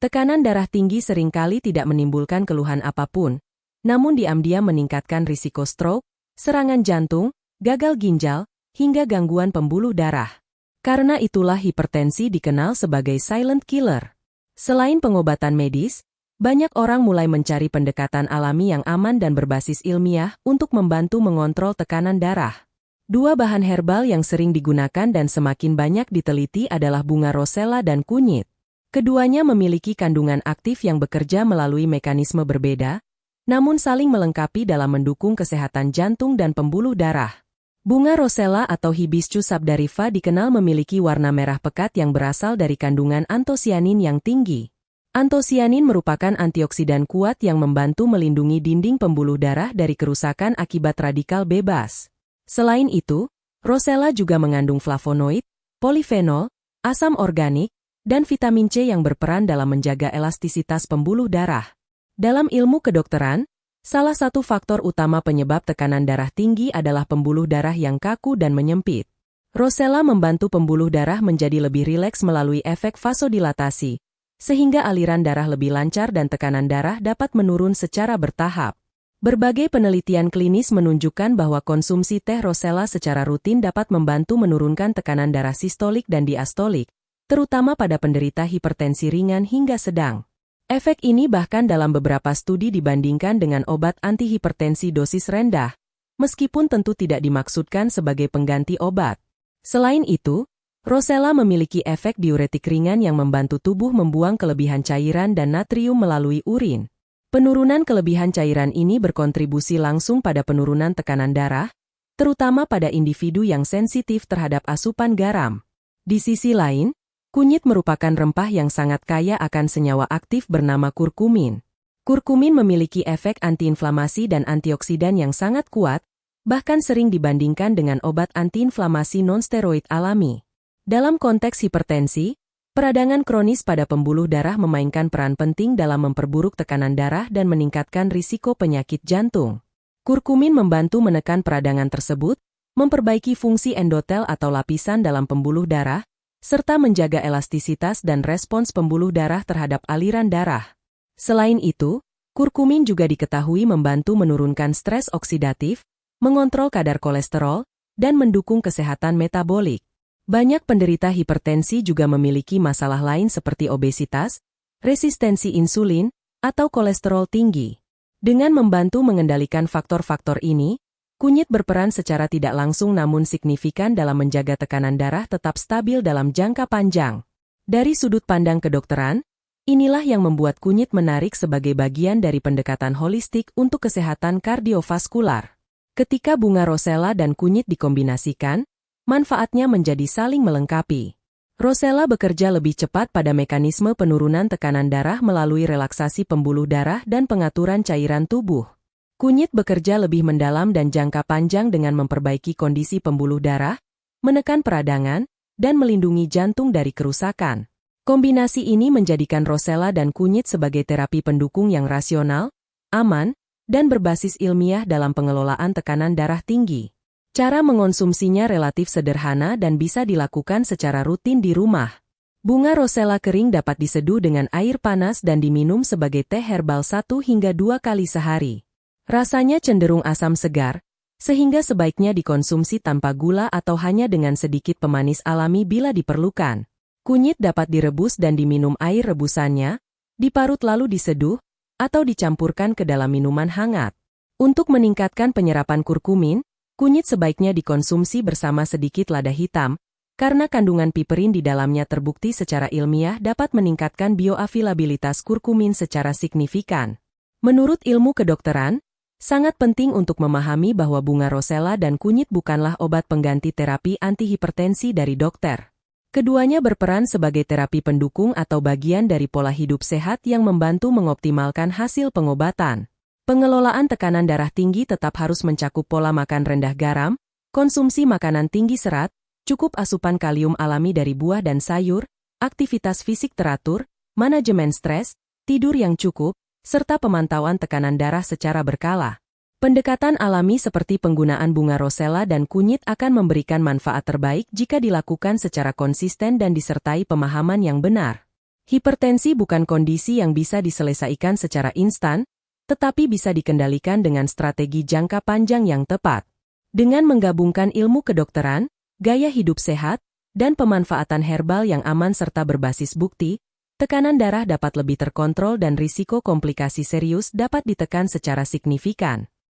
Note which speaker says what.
Speaker 1: Tekanan darah tinggi seringkali tidak menimbulkan keluhan apapun, namun diam-diam meningkatkan risiko stroke, serangan jantung, gagal ginjal, hingga gangguan pembuluh darah. Karena itulah hipertensi dikenal sebagai silent killer. Selain pengobatan medis, banyak orang mulai mencari pendekatan alami yang aman dan berbasis ilmiah untuk membantu mengontrol tekanan darah. Dua bahan herbal yang sering digunakan dan semakin banyak diteliti adalah bunga rosella dan kunyit. Keduanya memiliki kandungan aktif yang bekerja melalui mekanisme berbeda, namun saling melengkapi dalam mendukung kesehatan jantung dan pembuluh darah. Bunga rosella atau Hibiscus sabdarifa dikenal memiliki warna merah pekat yang berasal dari kandungan antosianin yang tinggi. Antosianin merupakan antioksidan kuat yang membantu melindungi dinding pembuluh darah dari kerusakan akibat radikal bebas. Selain itu, rosella juga mengandung flavonoid, polifenol, asam organik, dan vitamin C yang berperan dalam menjaga elastisitas pembuluh darah. Dalam ilmu kedokteran, salah satu faktor utama penyebab tekanan darah tinggi adalah pembuluh darah yang kaku dan menyempit. Rosella membantu pembuluh darah menjadi lebih rileks melalui efek vasodilatasi, sehingga aliran darah lebih lancar dan tekanan darah dapat menurun secara bertahap. Berbagai penelitian klinis menunjukkan bahwa konsumsi teh rosella secara rutin dapat membantu menurunkan tekanan darah sistolik dan diastolik, terutama pada penderita hipertensi ringan hingga sedang. Efek ini bahkan dalam beberapa studi dibandingkan dengan obat antihipertensi dosis rendah, meskipun tentu tidak dimaksudkan sebagai pengganti obat. Selain itu, rosella memiliki efek diuretik ringan yang membantu tubuh membuang kelebihan cairan dan natrium melalui urin. Penurunan kelebihan cairan ini berkontribusi langsung pada penurunan tekanan darah, terutama pada individu yang sensitif terhadap asupan garam. Di sisi lain, kunyit merupakan rempah yang sangat kaya akan senyawa aktif bernama kurkumin. Kurkumin memiliki efek antiinflamasi dan antioksidan yang sangat kuat, bahkan sering dibandingkan dengan obat antiinflamasi nonsteroid alami. Dalam konteks hipertensi, peradangan kronis pada pembuluh darah memainkan peran penting dalam memperburuk tekanan darah dan meningkatkan risiko penyakit jantung. Kurkumin membantu menekan peradangan tersebut, memperbaiki fungsi endotel atau lapisan dalam pembuluh darah, serta menjaga elastisitas dan respons pembuluh darah terhadap aliran darah. Selain itu, kurkumin juga diketahui membantu menurunkan stres oksidatif, mengontrol kadar kolesterol, dan mendukung kesehatan metabolik. Banyak penderita hipertensi juga memiliki masalah lain seperti obesitas, resistensi insulin, atau kolesterol tinggi. Dengan membantu mengendalikan faktor-faktor ini, kunyit berperan secara tidak langsung namun signifikan dalam menjaga tekanan darah tetap stabil dalam jangka panjang. Dari sudut pandang kedokteran, inilah yang membuat kunyit menarik sebagai bagian dari pendekatan holistik untuk kesehatan kardiovaskular. Ketika bunga rosella dan kunyit dikombinasikan, manfaatnya menjadi saling melengkapi. Rosella bekerja lebih cepat pada mekanisme penurunan tekanan darah melalui relaksasi pembuluh darah dan pengaturan cairan tubuh. Kunyit bekerja lebih mendalam dan jangka panjang dengan memperbaiki kondisi pembuluh darah, menekan peradangan, dan melindungi jantung dari kerusakan. Kombinasi ini menjadikan rosella dan kunyit sebagai terapi pendukung yang rasional, aman, dan berbasis ilmiah dalam pengelolaan tekanan darah tinggi. Cara mengonsumsinya relatif sederhana dan bisa dilakukan secara rutin di rumah. Bunga rosella kering dapat diseduh dengan air panas dan diminum sebagai teh herbal 1 hingga 2 kali sehari. Rasanya cenderung asam segar, sehingga sebaiknya dikonsumsi tanpa gula atau hanya dengan sedikit pemanis alami bila diperlukan. Kunyit dapat direbus dan diminum air rebusannya, diparut lalu diseduh, atau dicampurkan ke dalam minuman hangat. Untuk meningkatkan penyerapan kurkumin, kunyit sebaiknya dikonsumsi bersama sedikit lada hitam, karena kandungan piperin di dalamnya terbukti secara ilmiah dapat meningkatkan bioavailabilitas kurkumin secara signifikan. Menurut ilmu kedokteran, sangat penting untuk memahami bahwa bunga rosella dan kunyit bukanlah obat pengganti terapi antihipertensi dari dokter. Keduanya berperan sebagai terapi pendukung atau bagian dari pola hidup sehat yang membantu mengoptimalkan hasil pengobatan. Pengelolaan tekanan darah tinggi tetap harus mencakup pola makan rendah garam, konsumsi makanan tinggi serat, cukup asupan kalium alami dari buah dan sayur, aktivitas fisik teratur, manajemen stres, tidur yang cukup, serta pemantauan tekanan darah secara berkala. Pendekatan alami seperti penggunaan bunga rosella dan kunyit akan memberikan manfaat terbaik jika dilakukan secara konsisten dan disertai pemahaman yang benar. Hipertensi bukan kondisi yang bisa diselesaikan secara instan, tetapi bisa dikendalikan dengan strategi jangka panjang yang tepat. Dengan menggabungkan ilmu kedokteran, gaya hidup sehat, dan pemanfaatan herbal yang aman serta berbasis bukti, tekanan darah dapat lebih terkontrol dan risiko komplikasi serius dapat ditekan secara signifikan.